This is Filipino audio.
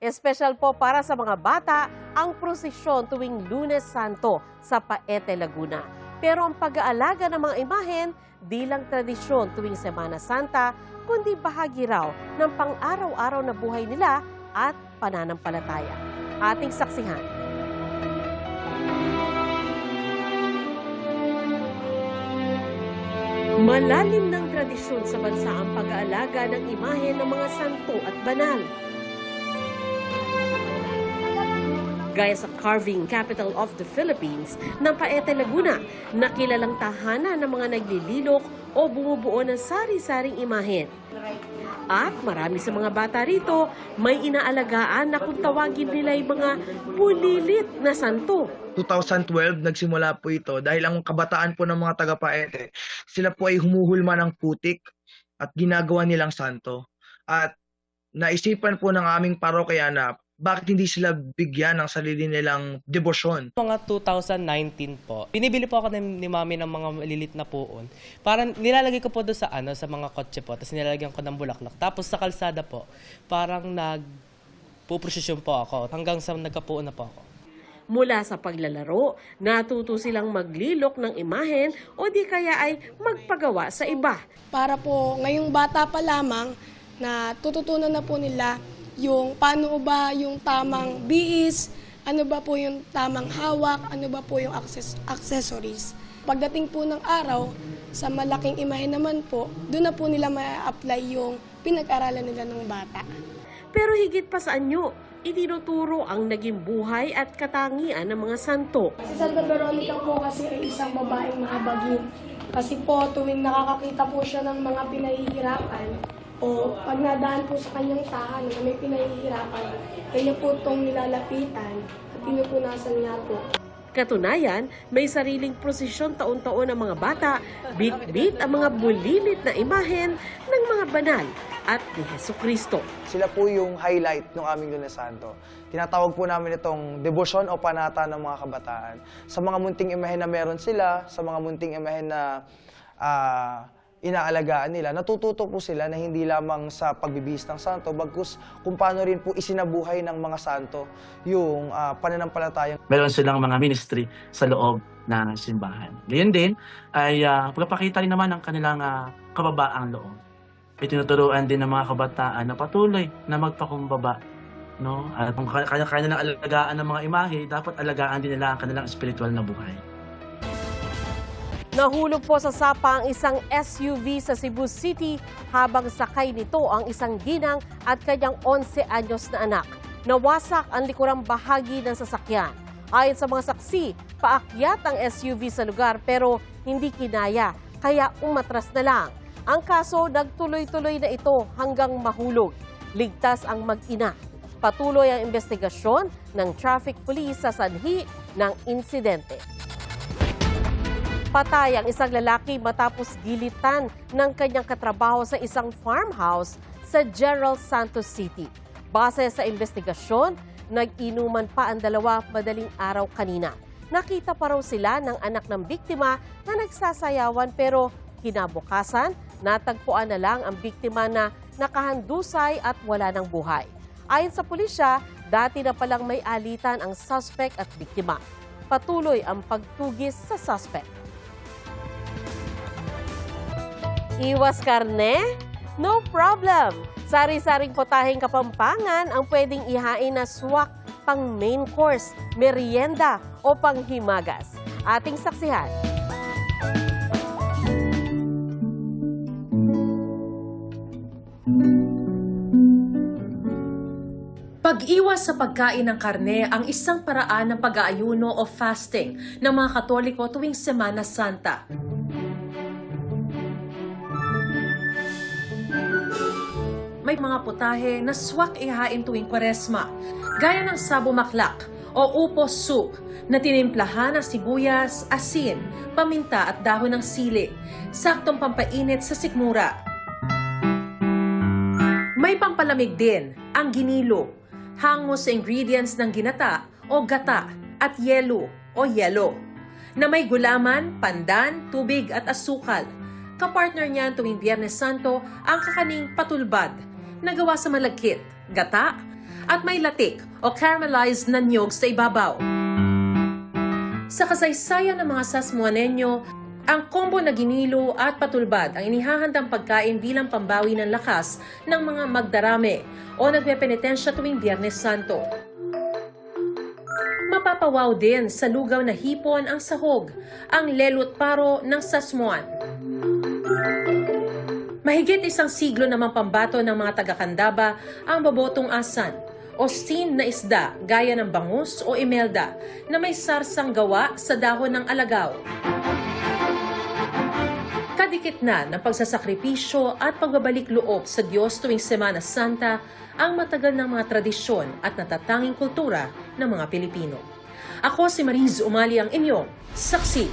Espesyal po para sa mga bata ang prosesyon tuwing Lunes Santo sa Paete, Laguna. Pero ang pag-aalaga ng mga imahen, di lang tradisyon tuwing Semana Santa, kundi bahagi raw ng pang-araw-araw na buhay nila at pananampalataya. Ating saksihan. Malalim ng tradisyon sa bansa ang pag-aalaga ng imahen ng mga santo at banal. Gaya sa carving capital of the Philippines ng Paete, Laguna, na kilalang tahanan ng mga naglililok o bumubuo ng sari-saring imahen. At marami sa mga bata rito may inaalagaan na kung tawagin nila yung mga bulilit na santo. 2012 nagsimula po ito dahil ang kabataan po ng mga taga-Paete, sila po ay humuhulma ng putik at ginagawa nilang santo. At naisipan po ng aming parokya na bakit hindi sila bigyan ng sarili nilang debosyon. Mga 2019 po, binibili po ako ni mami ng mga malilit na puon. Parang nilalagay ko po doon sa mga kotse po, tapos nilalagyan ko ng bulaklak. Tapos sa kalsada po, parang nagpuprosesyon po ako hanggang sa nagkapuon na po ako. Mula sa paglalaro, natuto silang maglilok ng imahen o di kaya ay magpagawa sa iba. Para po ngayong bata pa lamang na tututunan na po nila yung paano ba yung tamang bihis, ano ba po yung tamang hawak, ano ba po yung accessories. Pagdating po ng araw, sa malaking imahe naman po, doon na po nila ma-apply yung pinag-aralan nila ng bata. Pero higit pa sa anyo, itinuturo ang naging buhay at katangian ng mga santo. Si Santa Veronica po kasi ay isang babaeng mahabagin. Kasi po tuwing nakakakita po siya ng mga pinahihirapan, o pag nadaan po sa kanyang tahanan na may pinahihirapan, kanya po itong nilalapitan at pinupunasan niya po. Katunayan, may sariling prosesyon taon-taon ng mga bata, bit-bit ang mga bulilit na imahen ng mga banal at ni Jesucristo. Sila po yung highlight ng aming Lunes Santo. Tinatawag po namin itong debosyon o panata ng mga kabataan. Sa mga munting imahen na meron sila, sa mga munting imahen na inaalagaan nila, natututo po sila na hindi lamang sa pagbibihis ng santo, bagkus kung paano rin po isinabuhay ng mga santo yung pananampalatayang. Meron silang mga ministry sa loob ng simbahan. Ngayon din ay pagpapakita rin naman ng kanilang kababaang loob. Itinuturuan din ng mga kabataan na patuloy na magpakumbaba. No? At kung kanya-kanya ng alagaan ng mga imahe, dapat alagaan din nila ang kanilang spiritual na buhay. Nahulog po sa sapa ang isang SUV sa Cebu City habang sakay nito ang isang ginang at kanyang 11 anyos na anak. Nawasak ang likurang bahagi ng sasakyan. Ayon sa mga saksi, paakyat ang SUV sa lugar pero hindi kinaya, kaya umatras na lang. Ang kaso, nagtuloy-tuloy na ito hanggang mahulog. Ligtas ang mag-ina. Patuloy ang investigasyon ng traffic police sa sanhi ng insidente. Patay ang isang lalaki matapos gilitan ng kanyang katrabaho sa isang farmhouse sa General Santos City. Base sa investigasyon, nag-inuman pa ang dalawa madaling araw kanina. Nakita pa raw sila ng anak ng biktima na nagsasayawan pero kinabukasan, natagpuan na lang ang biktima na nakahandusay at wala ng buhay. Ayon sa pulisya, dati na palang may alitan ang suspect at biktima. Patuloy ang pagtugis sa suspect. Iwas karne? No problem! Sari-saring potaheng Kapampangan ang pwedeng ihain na swak pang main course, merienda o panghimagas. Ating saksihan. Pag-iwas sa pagkain ng karne ang isang paraan ng pag-aayuno o fasting ng mga Katoliko tuwing Semana Santa. May mga putahe na swak ihain tuwing Kwaresma, gaya ng sabo maklak o upo soup na tinimplahan ng sibuyas, asin, paminta at dahon ng sili, saktong pampainit sa sikmura. May pampalamig din ang ginilo, hango sa ingredients ng ginata o gata at yelo o yelo, na may gulaman, pandan, tubig at asukal. Kapartner niyan tuwing Biyernes Santo ang kakaning patulbad, na gawa sa malagkit, gata, at may latik o caramelized na niyog sa ibabaw. Sa kasaysayan ng mga Sasmuanenyo, ang kombo na ginilo at patulbad ang inihahandang pagkain bilang pambawi ng lakas ng mga magdarame o nagpepenitensya tuwing Biyernes Santo. Mapapawaw din sa lugaw na hipon ang sahog, ang lelot paro ng Sasmuan. Mahigit isang siglo namang pambato ng mga taga-Candaba ang babotong asan o steamed na isda gaya ng bangus o imelda na may sarsang gawa sa dahon ng alagaw. Kadikit na ng pagsasakripisyo at pagbabalik loob sa Diyos tuwing Semana Santa ang matagal ng mga tradisyon at natatanging kultura ng mga Pilipino. Ako si Mariz Umali ang inyong saksi.